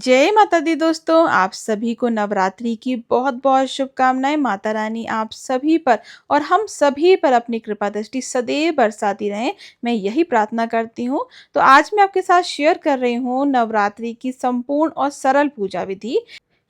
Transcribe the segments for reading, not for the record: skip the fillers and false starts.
जय माता दी दोस्तों, आप सभी को नवरात्रि की बहुत-बहुत शुभकामनाएँ। माता रानी आप सभी पर और हम सभी पर अपनी कृपा दृष्टि सदैव बरसाती रहें, मैं यही प्रार्थना करती हूँ। तो आज मैं आपके साथ शेयर कर रही हूँ नवरात्रि की संपूर्ण और सरल पूजा विधि।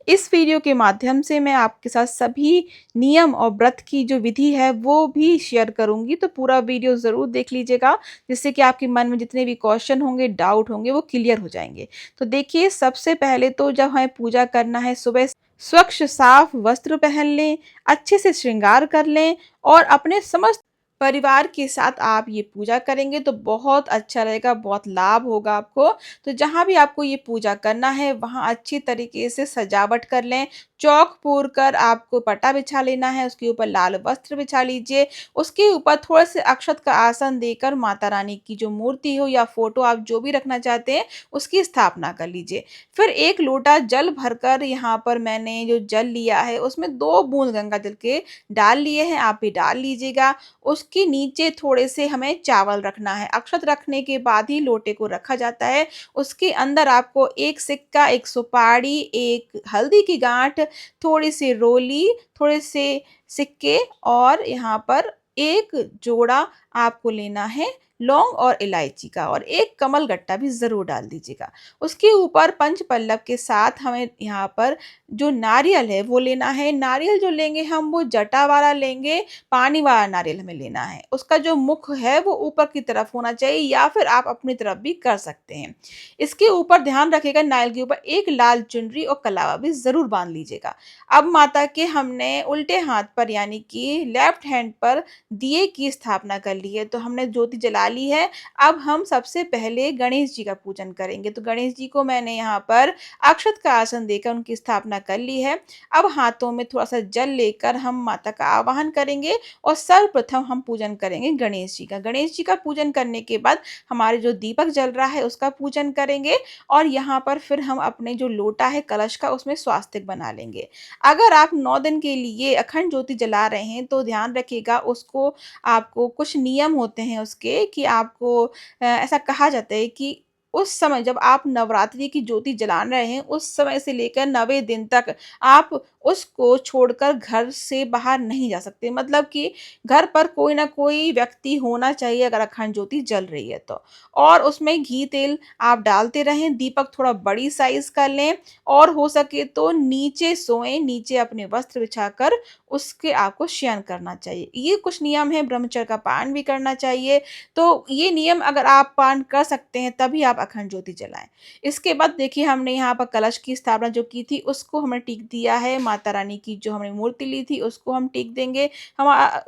इस वीडियो के माध्यम से मैं आपके साथ सभी नियम और व्रत की जो विधि है वो भी शेयर करूँगी, तो पूरा वीडियो ज़रूर देख लीजिएगा, जिससे कि आपके मन में जितने भी क्वेश्चन होंगे, डाउट होंगे वो क्लियर हो जाएँगे। तो देखिए, सबसे पहले तो जब हमें पूजा करना है, सुबह स्वच्छ साफ वस्त्र पहन लें, अच्छे से श्रृंगार कर लें और अपने समस्त परिवार के साथ आप ये पूजा करेंगे तो बहुत अच्छा रहेगा, बहुत लाभ होगा आपको। तो जहाँ भी आपको ये पूजा करना है, वहाँ अच्छी तरीके से सजावट कर लें। चौक पूर कर आपको पट्टा बिछा लेना है, उसके ऊपर लाल वस्त्र बिछा लीजिए। उसके ऊपर थोड़े-से अक्षत का आसन देकर माता रानी की जो मूर्ति हो या फ़ोटो आप जो भी रखना चाहते हैं, उसकी स्थापना कर लीजिए। फिर 1 लोटा जल भरकर यहाँ पर मैंने जो जल लिया है, उसमें 2 बूंद गंगा जल के डाल लिए हैं, आप भी डाल लीजिएगा। उसके नीचे थोड़े से हमें चावल रखना है। अक्षत रखने के बाद ही लोटे को रखा जाता है। उसके अंदर आपको 1 सिक्का, 1 सुपारी, 1 हल्दी की गाँठ, थोड़ी-सी रोली, थोड़े से सिक्के और यहाँ पर 1 जोड़ा आपको लेना है लौंग और इलायची का और 1 कमल गट्टा भी ज़रूर डाल दीजिएगा। उसके ऊपर पंच पल्लव के साथ हमें यहाँ पर जो नारियल है वो लेना है। नारियल जो लेंगे हम वो जटा वाला लेंगे, पानी वाला नारियल हमें लेना है। उसका जो मुख है वो ऊपर की तरफ होना चाहिए या फिर आप अपनी तरफ भी कर सकते हैं। इसके ऊपर ध्यान रखिएगा, नारियल के ऊपर 1 लाल चुनरी और कलावा भी ज़रूर बाँध लीजिएगा। अब माता के हमने उल्टे हाथ पर यानी कि लेफ्ट हैंड पर दिए की स्थापना कर ली है, तो हमने ज्योति जला ली है। अब हम सबसे पहले गणेश जी का पूजन करेंगे। तो गणेश जी को मैंने यहाँ पर अक्षत का आसन देकर उनकी स्थापना कर ली है। अब हाथों में थोड़ा-सा जल लेकर हम माता का आवाहन करेंगे और सर्वप्रथम हम पूजन करेंगे गणेश जी का। गणेश जी का पूजन करने के बाद हमारे जो दीपक जल रहा है उसका पूजन करेंगे और यहाँ पर फिर हम अपने जो लोटा है कलश का उसमें स्वास्तिक बना लेंगे। अगर आप 9 दिन के लिए अखंड ज्योति जला रहे हैं तो ध्यान रखिएगा, उसको आपको कुछ नियम होते हैं उसके कि आपको ऐसा कहा जाता है कि उस समय जब आप नवरात्रि की ज्योति जला रहे हैं, उस समय से लेकर 90 दिन तक आप उसको छोड़कर घर से बाहर नहीं जा सकते। मतलब कि घर पर कोई ना कोई व्यक्ति होना चाहिए अगर अखंड ज्योति जल रही है तो। और उसमें घी तेल आप डालते रहें, दीपक थोड़ा बड़ी साइज़ का लें और हो सके तो नीचे सोएँ, नीचे अपने वस्त्र बिछाकर उसके आपको शयन करना चाहिए। ये कुछ नियम हैं, ब्रह्मचर्य का पालन भी करना चाहिए। तो ये नियम अगर आप पालन कर सकते हैं तभी आप अखंड ज्योति जलाएँ। इसके बाद देखिए, हमने यहाँ पर कलश की स्थापना जो की थी उसको हमने टीक दिया है। माता रानी की जो हमने मूर्ति ली थी उसको हम टीक देंगे।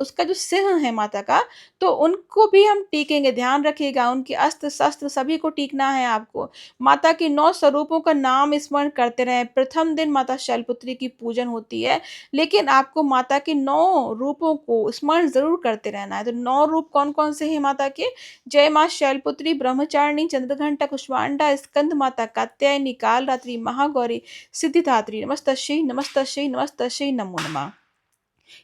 उसका जो सिंह है माता का, तो उनको भी हम टीकेंगे। ध्यान रखिएगा, उनके अस्त्र-शस्त्र सभी को टीकना है आपको। माता के 9 स्वरूपों का नाम स्मरण करते रहें। प्रथम दिन माता शैलपुत्री की पूजन होती है, लेकिन आपको माता के 9 रूपों को स्मरण ज़रूर करते रहना है। तो 9 रूप कौन-कौन से हैं माता के? जय माँ शैलपुत्री, ब्रह्मचारिणी, चंद्रघंटा, कुष्मांडा, स्कंद माता, कात्यायनी, कालरात्रि, महागौरी, सिद्धिदात्री, नमस्तस्यै नमस्तस्यै नमस्तस्यै नमो नमः।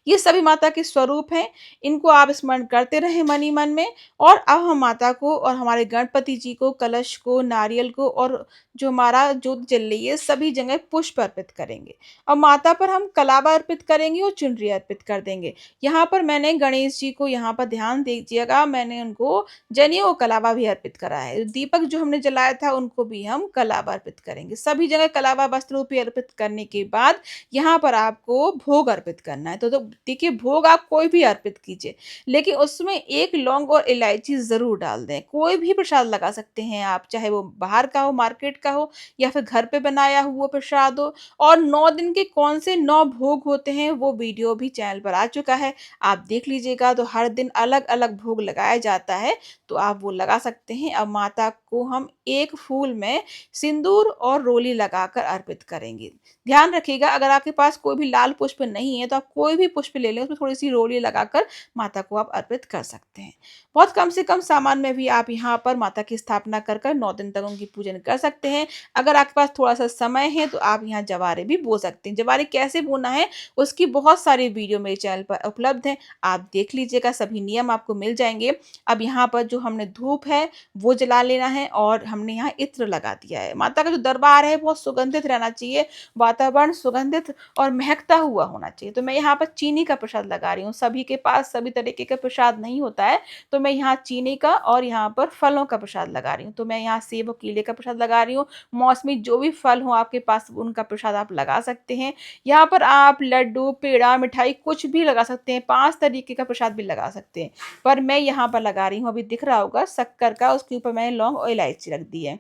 ये सभी माता के स्वरूप हैं, इनको आप स्मरण करते रहें मन ही मन में। और अब हम माता को और हमारे गणपति जी को, कलश को, नारियल को और जो हमारा ज्योत जल रही है, सभी जगह पुष्प अर्पित करेंगे। और माता पर हम कलावा अर्पित करेंगे और चुनरी अर्पित कर देंगे। यहाँ पर मैंने गणेश जी को यहाँ पर ध्यान दीजिएगा, मैंने उनको जनेऊ कलावा भी अर्पित करा है। दीपक जो हमने जलाया था उनको भी हम कलावा अर्पित करेंगे। सभी जगह कलावा वस्त्र रूपी अर्पित करने के बाद यहाँ पर आपको भोग अर्पित करना है। तो देखिए, भोग आप कोई भी अर्पित कीजिए, लेकिन उसमें 1 लौंग और इलायची ज़रूर डाल दें। कोई भी प्रसाद लगा सकते हैं आप, चाहे वो बाहर का हो, मार्केट का हो या फिर घर पे बनाया हुआ प्रसाद हो। और 9 दिन के कौन से 9 भोग होते हैं वो वीडियो भी चैनल पर आ चुका है, आप देख लीजिएगा। तो हर दिन अलग-अलग भोग लगाया जाता है, तो आप वो लगा सकते हैं। अब माता को हम 1 फूल में सिंदूर और रोली लगाकर अर्पित करेंगे। ध्यान रखिएगा, अगर आपके पास कोई भी लाल पुष्प नहीं है तो आप कोई भी पुष्प ले लें, उसमें थोड़ी-सी रोली लगाकर माता को आप अर्पित कर सकते हैं। बहुत कम से कम सामान में भी आप यहाँ पर माता की स्थापना कर 9 दिन तक उनकी पूजन कर सकते हैं। अगर आपके पास थोड़ा-सा समय है तो आप यहाँ जवारे भी बो सकते हैं। जवारे कैसे बोना है उसकी बहुत सारी वीडियो मेरे चैनल पर उपलब्ध हैं। आप देख लीजिएगा, सभी नियम आपको मिल जाएँगे। अब यहाँ पर जो हमने धूप है वो जला लेना है और हमने यहाँ इत्र लगा दिया है। माता का जो दरबार है बहुत सुगंधित रहना चाहिए, वातावरण सुगंधित और महकता हुआ होना चाहिए। तो मैं यहाँ पर चीनी का प्रसाद लगा रही हूँ। सभी के पास सभी तरीके का प्रसाद नहीं होता है, तो मैं यहाँ चीनी का और यहाँ पर फलों का प्रसाद लगा रही हूँ। तो मैं यहाँ सेब और केले का प्रसाद लगा रही हूँ। मौसमी जो भी फल हो आपके पास उनका प्रसाद आप लगा सकते हैं। यहाँ पर आप लड्डू, पेड़ा, मिठाई कुछ भी लगा सकते हैं। 5 तरीके का प्रसाद भी लगा सकते हैं। पर मैं यहाँ पर लगा रही हूँ, अभी दिख रहा होगा शक्कर का, उसके ऊपर मैंने लौंग और इलायची रख दी है।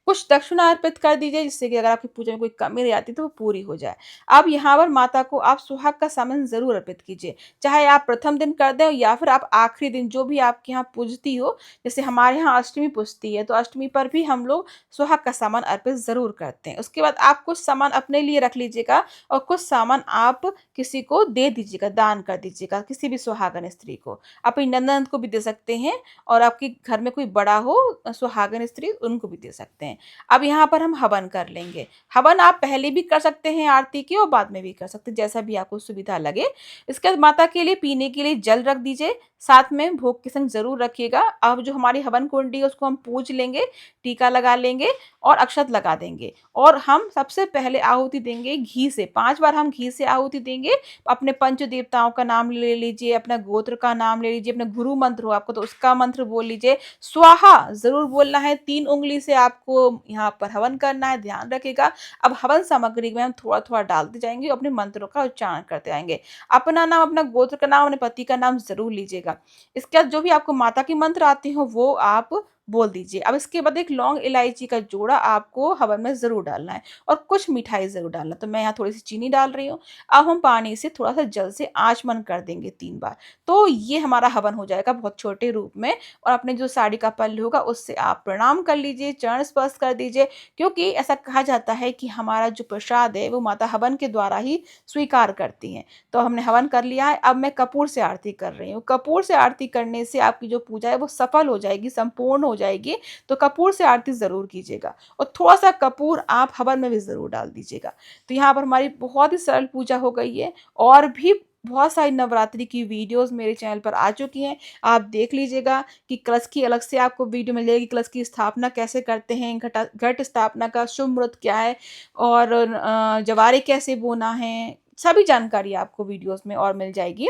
कुछ दक्षिणा अर्पित कर दीजिए, जिससे कि अगर आपकी पूजा में कोई कमी रह जाती है तो वो पूरी हो जाए। अब यहाँ पर माता को आप सुहाग का सामान ज़रूर अर्पित कीजिए। चाहे आप प्रथम दिन कर दें या फिर आप आखिरी दिन, जो भी आपके यहाँ पूजती हो। जैसे हमारे यहाँ अष्टमी पूजती है, तो अष्टमी पर भी हम लोग सुहाग का सामान अर्पित ज़रूर करते हैं। उसके बाद आप कुछ सामान अपने लिए रख लीजिएगा और कुछ सामान आप किसी को दे दीजिएगा, दान कर दीजिएगा, किसी भी सुहागन स्त्री को। अपनी ननद को भी दे सकते हैं और आपके घर में कोई बड़ा हो सुहागन स्त्री, उनको भी दे सकते हैं। अब यहाँ पर हम हवन कर लेंगे। हवन आप पहले भी कर सकते हैं आरती के और बाद में भी कर सकते हैं, जैसा भी आपको सुविधा लगे। इसके बाद माता के लिए पीने के लिए जल रख दीजिए, साथ में भोग के संग ज़रूर रखिएगा। अब जो हमारी हवन कुंडी है उसको हम पूज लेंगे, टीका लगा लेंगे और अक्षत लगा देंगे और हम सबसे पहले आहुति देंगे घी से। 5 बार हम घी से आहुति देंगे। अपने पंच देवताओं का नाम ले लीजिए, अपना गोत्र का नाम ले लीजिए, अपना गुरु मंत्र हो आपको तो उसका मंत्र बोल लीजिए। स्वाहा ज़रूर बोलना है, 3 उँगली से आपको यहाँ पर हवन करना है, ध्यान रखिएगा। अब हवन सामग्री में हम थोड़ा-थोड़ा डालते जाएँगे, अपने मंत्रों का उच्चारण करते जाएँगे। अपना नाम, अपना गोत्र का नाम, अपने पति का नाम ज़रूर लीजिएगा। इसके बाद जो भी आपको माता के मंत्र आते हो वो आप बोल दीजिए। अब इसके बाद एक लौंग इलायची का जोड़ा आपको हवन में ज़रूर डालना है और कुछ मिठाई ज़रूर डालना है। तो मैं यहाँ थोड़ी-सी चीनी डाल रही हूँ। अब हम पानी से थोड़ा-सा जल से आचमन कर देंगे 3 बार। तो ये हमारा हवन हो जाएगा बहुत छोटे रूप में और अपने जो साड़ी का पल्लू होगा उससे आप प्रणाम कर लीजिए, चरण स्पर्श कर दीजिए, क्योंकि ऐसा कहा जाता है कि हमारा जो प्रसाद है वो माता हवन के द्वारा ही स्वीकार करती हैं। तो हमने हवन कर लिया है, अब मैं कपूर से आरती कर रही हूँ। कपूर से आरती करने से आपकी जो पूजा है वो सफल हो जाएगी, संपूर्ण हो जाएगी। तो कपूर से आरती ज़रूर कीजिएगा और थोड़ा-सा कपूर आप हवन में भी ज़रूर डाल दीजिएगा। तो यहाँ पर हमारी बहुत ही सरल पूजा हो गई है और भी बहुत सारी नवरात्रि की वीडियोज़ मेरे चैनल पर आ चुकी हैं। आप देख लीजिएगा कि कलश की अलग से आपको वीडियो मिल जाएगी, कलश की स्थापना कैसे करते हैं, घट स्थापना का शुभ मुहूर्त क्या है और जवारे कैसे बोना है, सभी जानकारी आपको वीडियोज़ में और मिल जाएगी।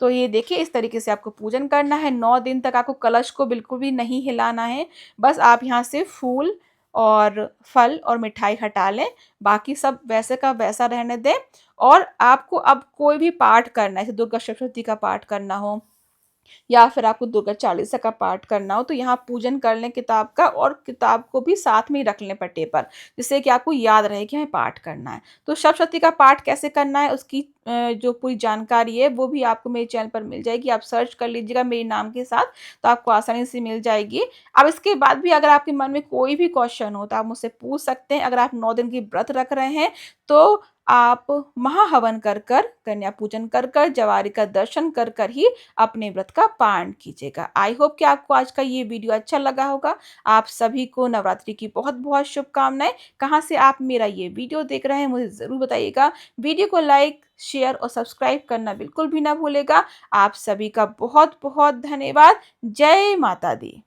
तो ये देखिए इस तरीके से आपको पूजन करना है। 9 दिन तक आपको कलश को बिल्कुल भी नहीं हिलाना है। बस आप यहाँ से फूल और फल और मिठाई हटा लें, बाकी सब वैसे का वैसा रहने दें। और आपको अब कोई भी पाठ करना है, जैसे दुर्गा सप्तशती का पाठ करना हो या फिर आपको दुर्गा चालीसा का पाठ करना हो, तो यहाँ पूजन कर लें किताब का और किताब को भी साथ में ही रख लें पट्टे पर, जिससे कि आपको याद रहे कि हमें पाठ करना है। तो सप्तशती का पाठ कैसे करना है उसकी जो पूरी जानकारी है वो भी आपको मेरे चैनल पर मिल जाएगी। आप सर्च कर लीजिएगा मेरे नाम के साथ, तो आपको आसानी से मिल जाएगी। अब इसके बाद भी अगर आपके मन में कोई भी क्वेश्चन हो तो आप मुझसे पूछ सकते हैं। अगर आप 9 दिन की व्रत रख रहे हैं तो आप महाहवन कर कन्या पूजन कर जवारी का दर्शन कर ही अपने व्रत का पारण कीजिएगा। आई होप कि आपको आज का ये वीडियो अच्छा लगा होगा। आप सभी को नवरात्रि की बहुत-बहुत शुभकामनाएँ। कहाँ से आप मेरा ये वीडियो देख रहे हैं मुझे ज़रूर बताइएगा। वीडियो को लाइक, शेयर और सब्सक्राइब करना बिल्कुल भी ना भूलिएगा। आप सभी का बहुत-बहुत धन्यवाद। जय माता दी।